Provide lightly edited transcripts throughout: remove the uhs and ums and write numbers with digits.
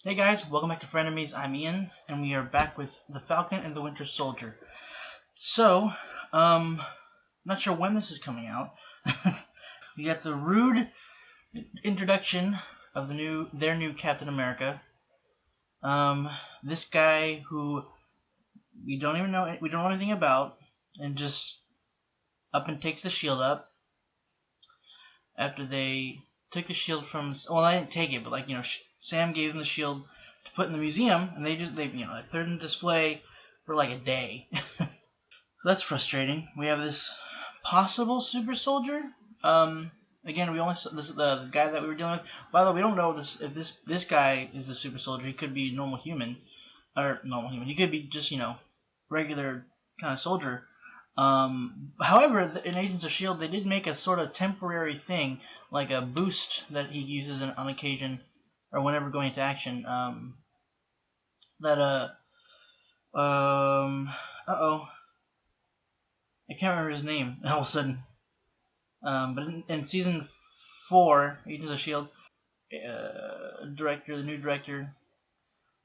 Hey guys, welcome back to Frenemies. I'm Ian, and we are back with the Falcon and the Winter Soldier. So, not sure when this is coming out. We got the rude introduction of their new Captain America. This guy who we don't know anything about, and just up and takes the shield up after they took the shield from. Well, I didn't take it, but Sam gave them the shield to put in the museum, and they put it in display for like a day. So that's frustrating. We have this possible super soldier. Again, we only saw the guy that we were dealing with. By the way, we don't know if this guy is a super soldier. He could be normal human, or normal human. He could be just regular kind of soldier. However, in Agents of S.H.I.E.L.D., they did make a sort of temporary thing, like a boost that he uses on occasion, or whenever going into action. I can't remember his name all of a sudden. But in season 4, Agents of S.H.I.E.L.D., the new director,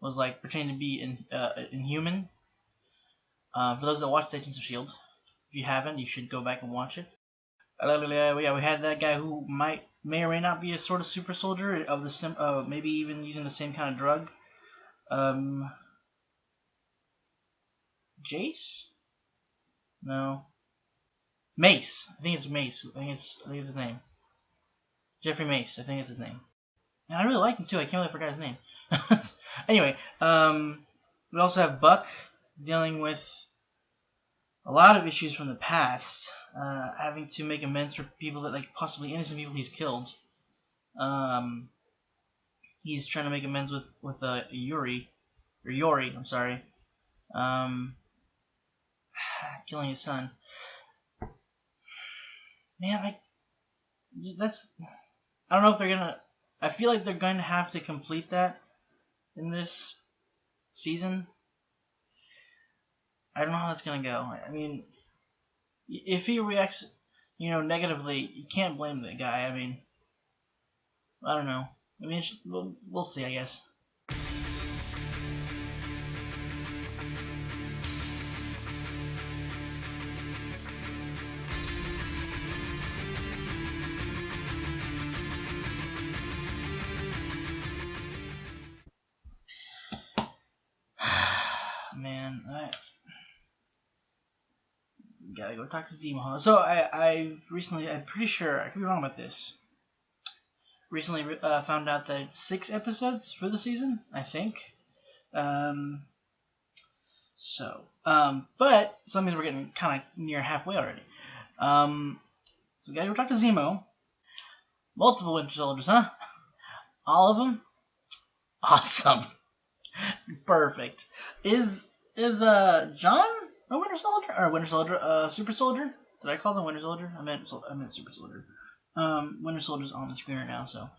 was pretending to be inhuman. For those that watched Agents of S.H.I.E.L.D., if you haven't, you should go back and watch it. Yeah, we had that guy who may or may not be a sort of super soldier of the maybe even using the same kind of drug. Jace? No. Mace. I think it's Mace. I think it's his name. Jeffrey Mace. I think it's his name. And I really like him too. I can't really forget his name. Anyway, we also have Buck dealing with a lot of issues from the past, having to make amends for people that possibly innocent people he's killed. He's trying to make amends with Yori. I'm sorry. Killing his son. Man, that's. I don't know if they're gonna. I feel like they're going to have to complete that in this season. I don't know how that's gonna go. I mean, if he reacts, negatively, you can't blame the guy. I mean, I don't know. I mean, we'll see, I guess. Man, I gotta go talk to Zimo. So I'm pretty sure, I could be wrong about this. Recently found out that it's 6 episodes for the season, I think. But that means we're getting kind of near halfway already. So we gotta go talk to Zimo. Multiple Winter Soldiers, huh? All of them? Awesome. Perfect. Is John a Winter Soldier or Winter Soldier? Super Soldier? Did I call them Winter Soldier? I meant Super Soldier. Winter Soldier's on the screen right now, so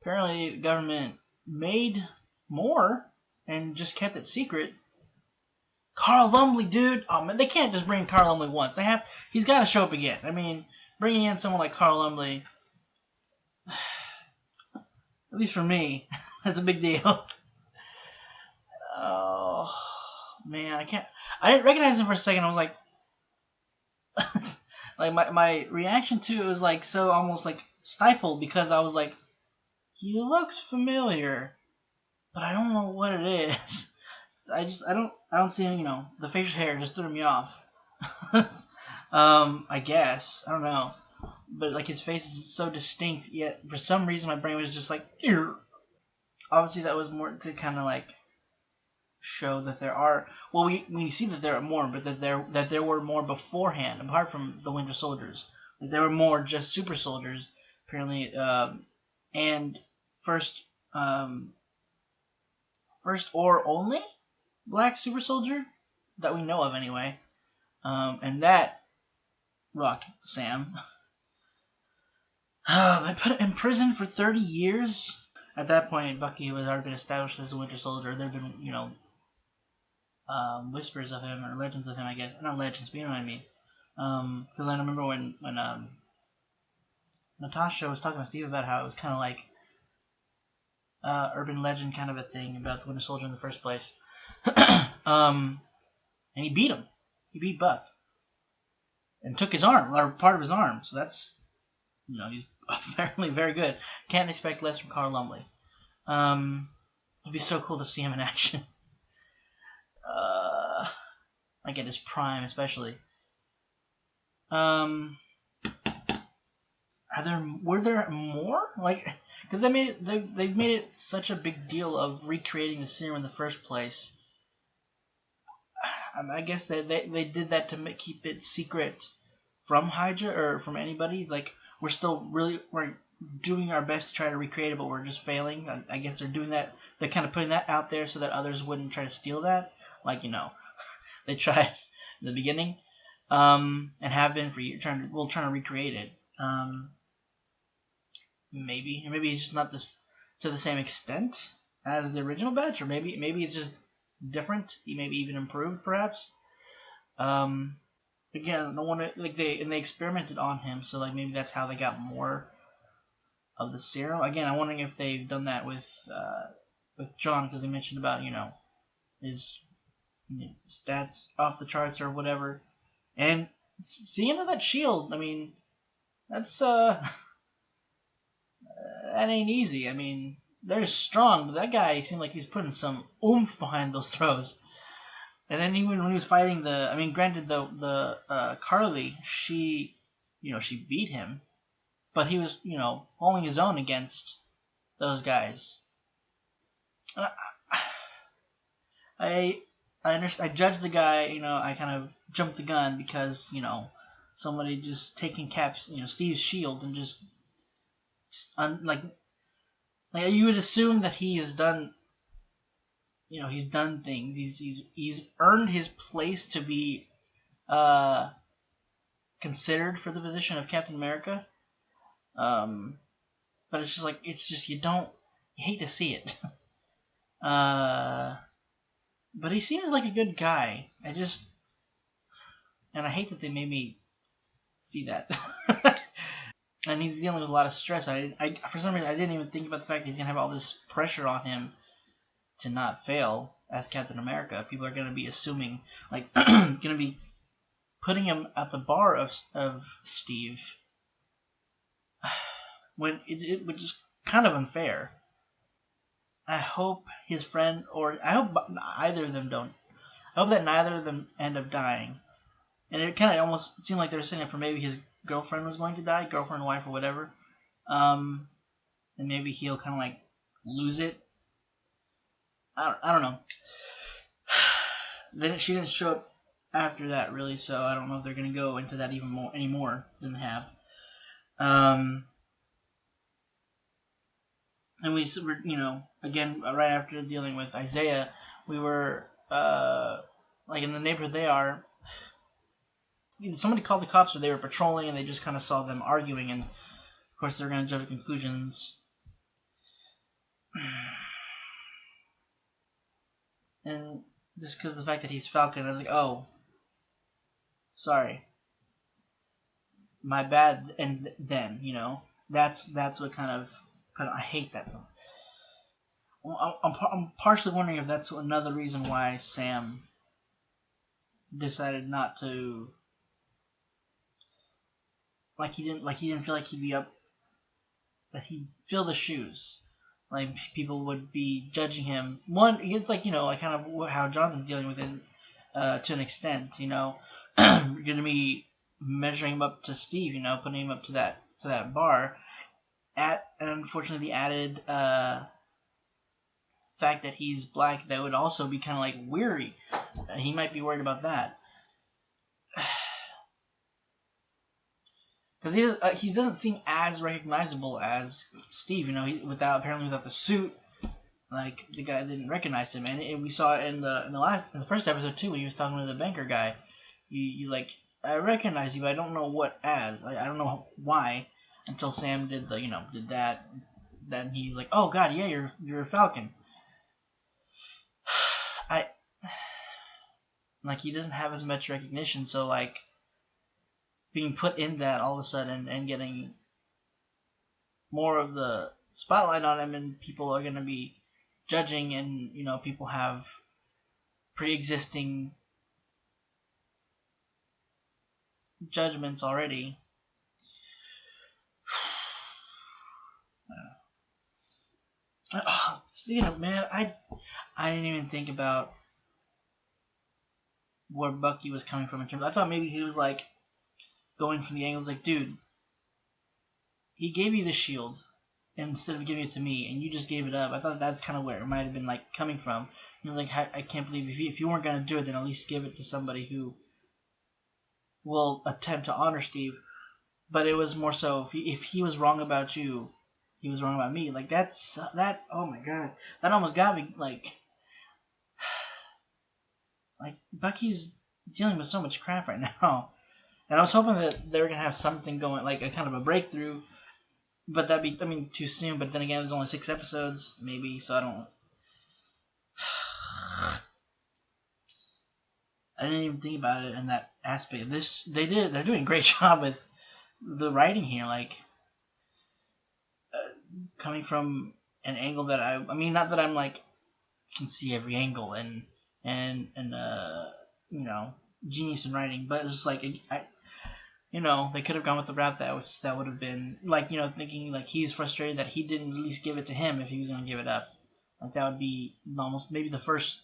apparently the government made more and just kept it secret. Carl Lumbly, dude. Oh man, they can't just bring Carl Lumbly once. He's got to show up again. I mean, bringing in someone like Carl Lumbly, at least for me, that's a big deal. Oh man, I didn't recognize him for a second. I was like, my reaction to it was so almost stifled, because I was like, he looks familiar, but I don't know what it is. I don't see him. The facial hair just threw me off. I guess I don't know, but his face is so distinct. Yet for some reason my brain was just like, ew. Obviously that was more to kind of show that there are. Well, we see that there are more, but that there were more beforehand, apart from the Winter Soldiers. That there were more just super soldiers, apparently, and first or only black super soldier that we know of anyway, and that rocked Sam. They put him in prison for 30 years. At that point, Bucky was already been established as a Winter Soldier. There have been, whispers of him, or legends of him, I guess. Not legends, but you know what I mean. Because I remember when Natasha was talking to Steve about how it was kind of urban legend kind of a thing about the Winter Soldier in the first place. And he beat him. He beat Buck and took his arm, or part of his arm. So that's, he's apparently very good. Can't expect less from Carl Lumbly. It'd be so cool to see him in action. Like at his prime, especially. Were there more? Like, because they've made it such a big deal of recreating the serum in the first place. I guess they did that to keep it secret from Hydra or from anybody. Like, we're doing our best to try to recreate it, but we're just failing. I guess they're doing that. They're kind of putting that out there so that others wouldn't try to steal that. Like, they tried in the beginning, and have been for years, trying to recreate it. Maybe it's just not to the same extent as the original batch, or maybe it's just different, maybe even improved, perhaps. Again, no one they experimented on him, so like maybe that's how they got more of the serum. Again, I'm wondering if they've done that with John, because they mentioned about his stats off the charts or whatever, and seeing that shield. I mean, that's that ain't easy. I mean, they're strong, but that guy seemed like he was putting some oomph behind those throws. And then even when he was fighting granted the Carly, she beat him, but he was holding his own against those guys. I understand. I judged the guy. I kind of jumped the gun because somebody just taking Steve's shield and just like you would assume that he has done. He's done things. He's earned his place to be considered for the position of Captain America. But it's just you hate to see it. But he seems like a good guy. And I hate that they made me see that. And he's dealing with a lot of stress. I for some reason I didn't even think about the fact that he's gonna have all this pressure on him to not fail as Captain America. People are gonna be assuming, gonna be putting him at the bar of Steve, when it was just kind of unfair. I hope his friend, or I hope either of them don't. I hope that neither of them end up dying. And it kind of almost seemed like they were saying it for maybe his girlfriend was going to die, girlfriend, wife, or whatever. And maybe he'll kind of lose it. I don't know. Then she didn't show up after that really, so I don't know if they're gonna go into that any more than they have. And we were, again, right after dealing with Isaiah, we were in the neighborhood they are. Somebody called the cops, or they were patrolling, and they just kind of saw them arguing, and of course they're going to jump to conclusions. And just because of the fact that he's Falcon, I was like, oh, sorry, my bad. And then that's what kind of I hate that song. I'm partially wondering if that's another reason why Sam decided not to. He didn't feel like he'd be up, that he'd fill the shoes. Like, people would be judging him. One, it's kind of how Jonathan's dealing with it, to an extent. You're gonna be measuring him up to Steve. Putting him up to that bar. And unfortunately, the added fact that he's black, that would also be kind of weary. He might be worried about that. Because he doesn't seem as recognizable as Steve, without the suit. The guy didn't recognize him, and we saw it in the first episode too, when he was talking to the banker guy. I recognize you, but I don't know what as. I don't know why, until Sam did did that. Then he's like, oh god, yeah, you're a Falcon. He doesn't have as much recognition, so being put in that all of a sudden and getting more of the spotlight on him, and people are gonna be judging, and people have pre-existing judgments already. Speaking of, man, I didn't even think about where Bucky was coming from in terms. I thought maybe he was like going from the angles like, dude, he gave you the shield instead of giving it to me, and you just gave it up. I thought that's kind of where it might have been like coming from. You know, like, I can't believe if you weren't gonna do it, then at least give it to somebody who will attempt to honor Steve. But it was more so if he was wrong about you, he was wrong about me. Like that. Oh my god, that almost got me. Like Bucky's dealing with so much crap right now, and I was hoping that they were gonna have something going, like a kind of a breakthrough. But that'd be, I mean, too soon. But then again, there's only 6 episodes, maybe, so I don't. I didn't even think about it in that aspect. They're doing a great job with the writing here, like coming from an angle that I mean, not that I'm like can see every angle and genius in writing, but it's just like they could have gone with the route that would have been like thinking like he's frustrated that he didn't at least give it to him if he was going to give it up. Like that would be almost maybe the first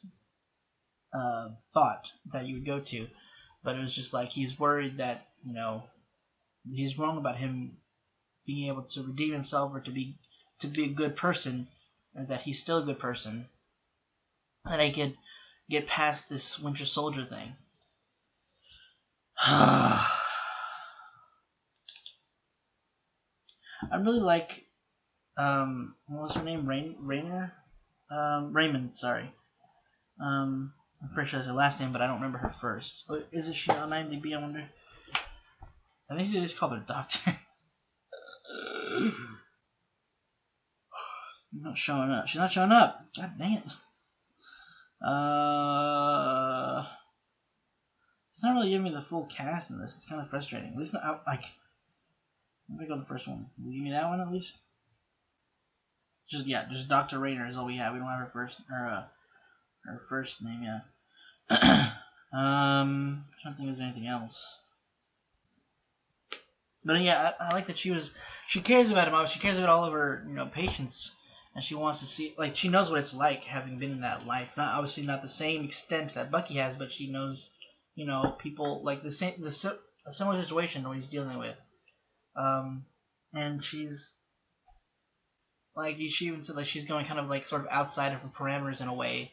thought that you would go to, but it was just like he's worried that he's wrong about him being able to redeem himself or to be a good person, or that he's still a good person, that I could get past this Winter Soldier thing. I really like what was her name? Raymond. Sorry. I'm pretty sure that's her last name, but I don't remember her first. Isn't she on IMDb? I wonder. I think they just called her Doctor. Not showing up. She's not showing up. God dang it. It's not really giving me the full cast in this. It's kind of frustrating. At least not like. Let me go to the first one. Will you give me that one at least? Just Dr. Rayner is all we have. We don't have her first name yet. I don't think there's anything else. But yeah, I like that she cares about him. She cares about all of her patients, and she wants to see, like, she knows what it's like having been in that life. Not obviously not the same extent that Bucky has, but she knows people like a similar situation that he's dealing with. And she's like, she even said like she's going kind of like sort of outside of her parameters in a way,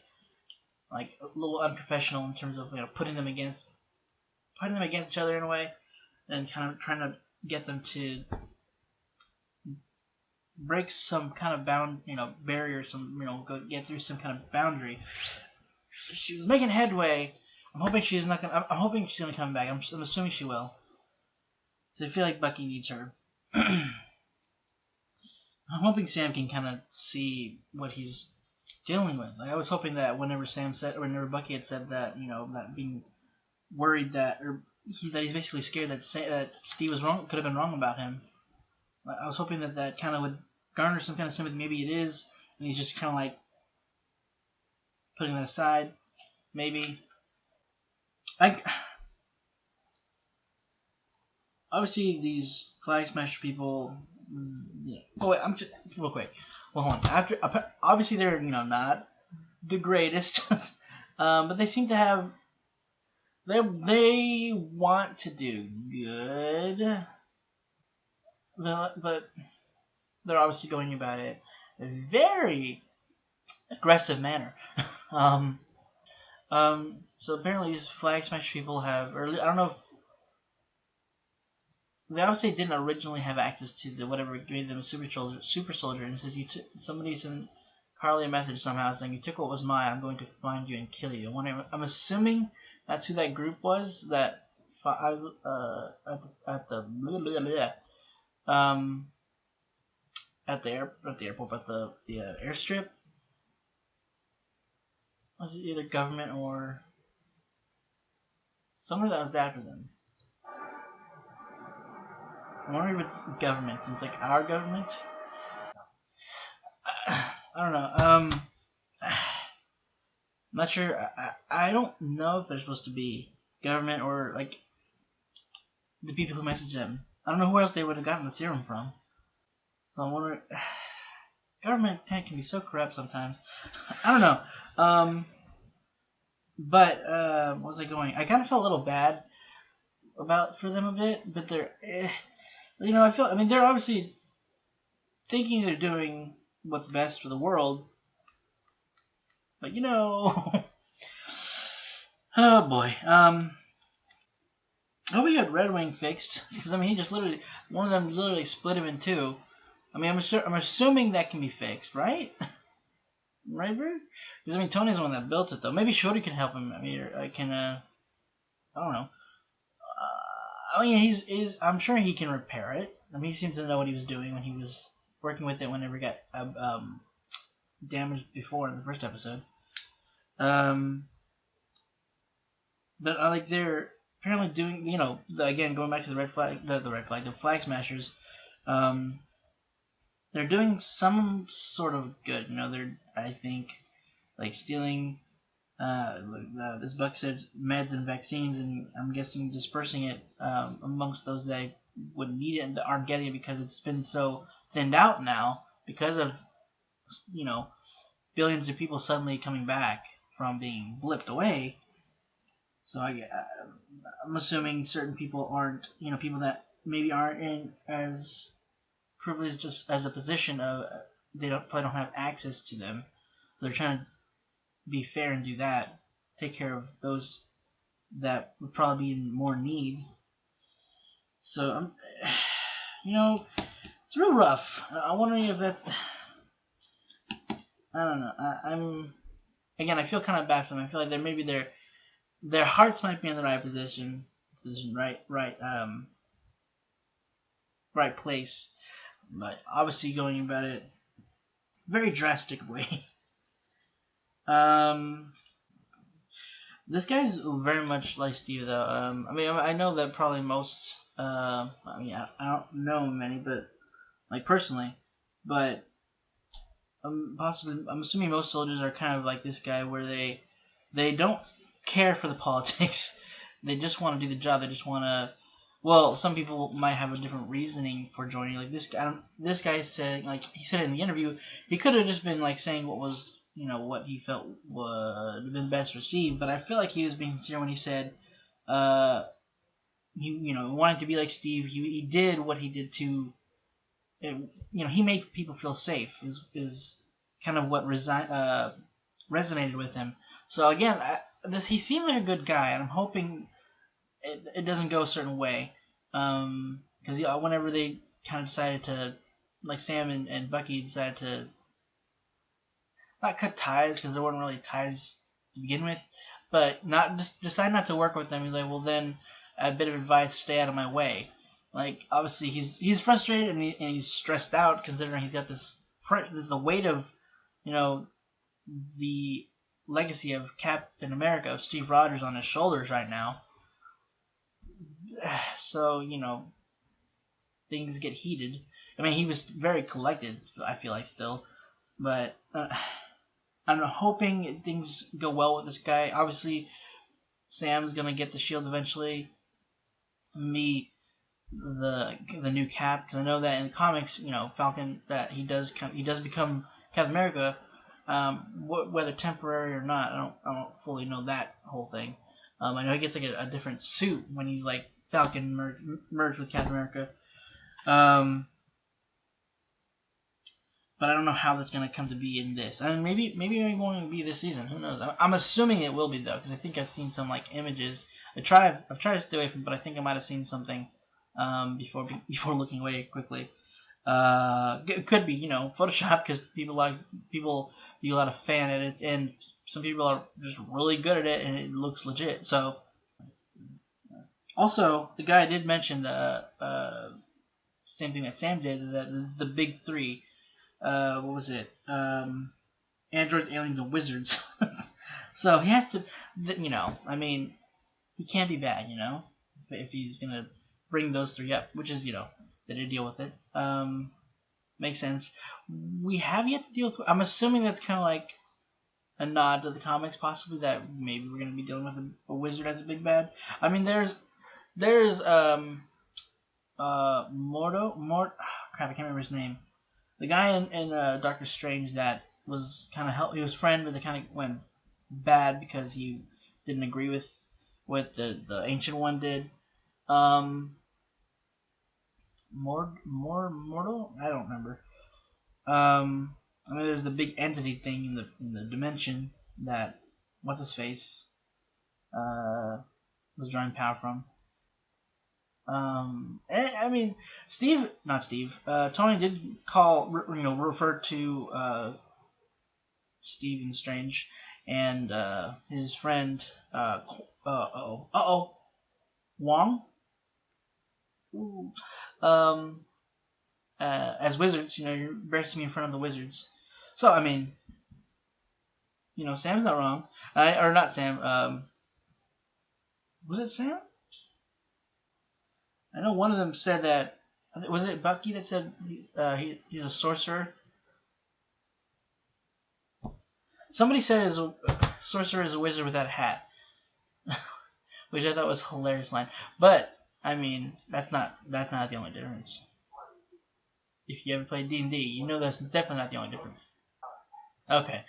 like a little unprofessional in terms of putting them against each other in a way, and kind of trying to get them to break some kind of barrier, go get through some kind of boundary. She was making headway. I'm hoping she's not gonna. I'm hoping she's gonna come back. I'm assuming she will. So I feel like Bucky needs her. I'm hoping Sam can kind of see what he's dealing with. Like I was hoping that whenever Bucky had said that, that being worried that that he's basically scared that Steve was wrong, could have been wrong about him. I was hoping that kind of would garner some kind of sympathy. Maybe it is, and he's just kind of like putting that aside. Maybe. Obviously these Flag Smash people. Yeah. Oh wait, I'm just real quick. Well, hold on. Obviously they're not the greatest, but they seem to have. They want to do good, but they're obviously going about it in a very aggressive manner. So apparently these Flag Smash people have, or I don't know if they obviously didn't originally have access to the whatever gave them a super soldier, and says somebody sent Carly a message somehow saying you took what was mine. I'm going to find you and kill you. I'm assuming that's who that group was that at the blah, blah, blah, at the airport, at the airstrip. Was it either government or somebody that was after them? I wonder if it's government. It's like our government. I don't know. I'm not sure. I don't know if they're supposed to be government or like the people who message them. I don't know who else they would have gotten the serum from. So I'm wondering. Government can be so corrupt sometimes. I don't know. But what was I going? I kind of felt a little bad about for them a bit, but they're, I mean, they're obviously thinking they're doing what's best for the world, but oh boy. I hope we got Red Wing fixed because I mean, he just literally one of them literally split him in two. I mean, I'm assuming that can be fixed, right? Right, Bird? Because I mean, Tony's the one that built it, though. Maybe Shorty can help him. I mean, I can. I don't know. I mean, I'm sure he can repair it. I mean, he seems to know what he was doing when he was working with it whenever it got damaged before in the first episode. But like they're apparently doing, again going back to the red flag, the flag smashers. They're doing some sort of good. They're I think like stealing. This book says meds and vaccines, and I'm guessing dispersing it amongst those that would need it and that aren't getting it because it's been so thinned out now because of billions of people suddenly coming back from being blipped away. So I'm assuming certain people aren't, people that maybe aren't in as privileged just as a position of they probably don't have access to them. So they're trying to be fair and do that, take care of those that would probably be in more need. So it's real rough. I'm wondering if that's, I don't know. I feel kind of bad for them. I feel like maybe their hearts might be in the right right place, but obviously going about it very drastic way. This guy's very much like Steve, though. I mean, I know that probably most. I don't know many, but like personally, but possibly, I'm assuming most soldiers are kind of like this guy, where they don't care for the politics. They just want to do the job. They just want to. Well, some people might have a different reasoning for joining. Like this guy, said, like he said in the interview, he could have just been like saying what was, what he felt would have been best received. But I feel like he was being sincere when he said, he wanted to be like Steve. He did what he did to, he made people feel safe. Is kind of what resonated with him. So again, he seemed like a good guy, and I'm hoping it doesn't go a certain way. Because whenever they kind of decided to, like Sam and Bucky decided to not cut ties because there weren't really ties to begin with, but not just decide not to work with them. He's like, well then, a bit of advice: stay out of my way. Like obviously he's frustrated and he's stressed out considering he's got this the weight of the legacy of Captain America, of Steve Rogers, on his shoulders right now. So things get heated. I mean, he was very collected, I feel like, still. But I'm hoping things go well with this guy. Obviously, Sam's going to get the shield eventually. Meet the new Cap. Because I know that in the comics, Falcon, that he does become Captain America. Whether temporary or not, I don't fully know that whole thing. I know he gets like a different suit when he's like Falcon merged with Captain America. But I don't know how that's gonna come to be in this. I mean, maybe it won't be this season. Who knows? I'm assuming it will be though, because I think I've seen some like images. I've tried to stay away from it, but I think I might have seen something before looking away quickly. It could be Photoshop, because people do a lot of fan edits, and some people are just really good at it, and it looks legit. So. Also, the guy did mention the same thing that Sam did, that the big three. What was it? Androids, aliens, and wizards. So he has to, I mean, he can't be bad, if he's gonna bring those three up, which is, they did deal with it. Makes sense. We have yet to deal with. I'm assuming that's kind of like a nod to the comics, possibly that maybe we're gonna be dealing with a wizard as a big bad. I mean, there's crap, I can't remember his name. The guy in Doctor Strange that was kind of he was friend, but it kind of went bad because he didn't agree with what the Ancient One did. Mortal? I don't remember. I mean, there's the big entity thing in the dimension that what's his face was drawing power from. I mean, Tony did refer to Stephen Strange and his friend Wong. Ooh. As wizards, you're embarrassing me in front of the wizards. So I mean, Sam's not wrong. Or not Sam. Was it Sam? I know one of them said that. Was it Bucky that said he's a sorcerer? Somebody said a sorcerer is a wizard without a hat, which I thought was a hilarious line. But I mean, that's not the only difference. If you ever played D&D, you know that's definitely not the only difference. Okay,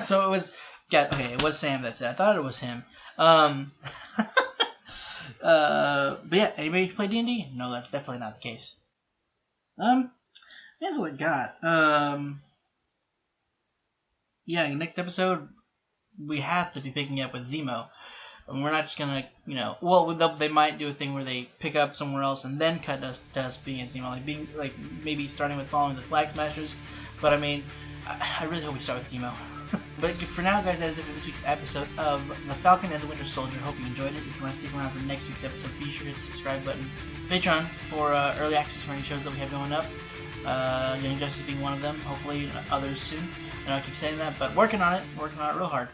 so it was it was Sam that said. I thought it was him. But yeah, anybody play D&D? No, that's definitely not the case. That's all I got. Yeah, next episode we have to be picking up with Zimo. And we're not just gonna, they might do a thing where they pick up somewhere else and then cut us to us being at Zemo, like maybe starting with following the Flag Smashers. But I mean, I really hope we start with Zemo. But for now, guys, that is it for this week's episode of The Falcon and the Winter Soldier. Hope you enjoyed it. If you want to stick around for next week's episode, be sure to hit the subscribe button. Patreon for early access for any shows that we have going up. Young Justice being one of them. Hopefully others soon. I know I keep saying that, but working on it real hard.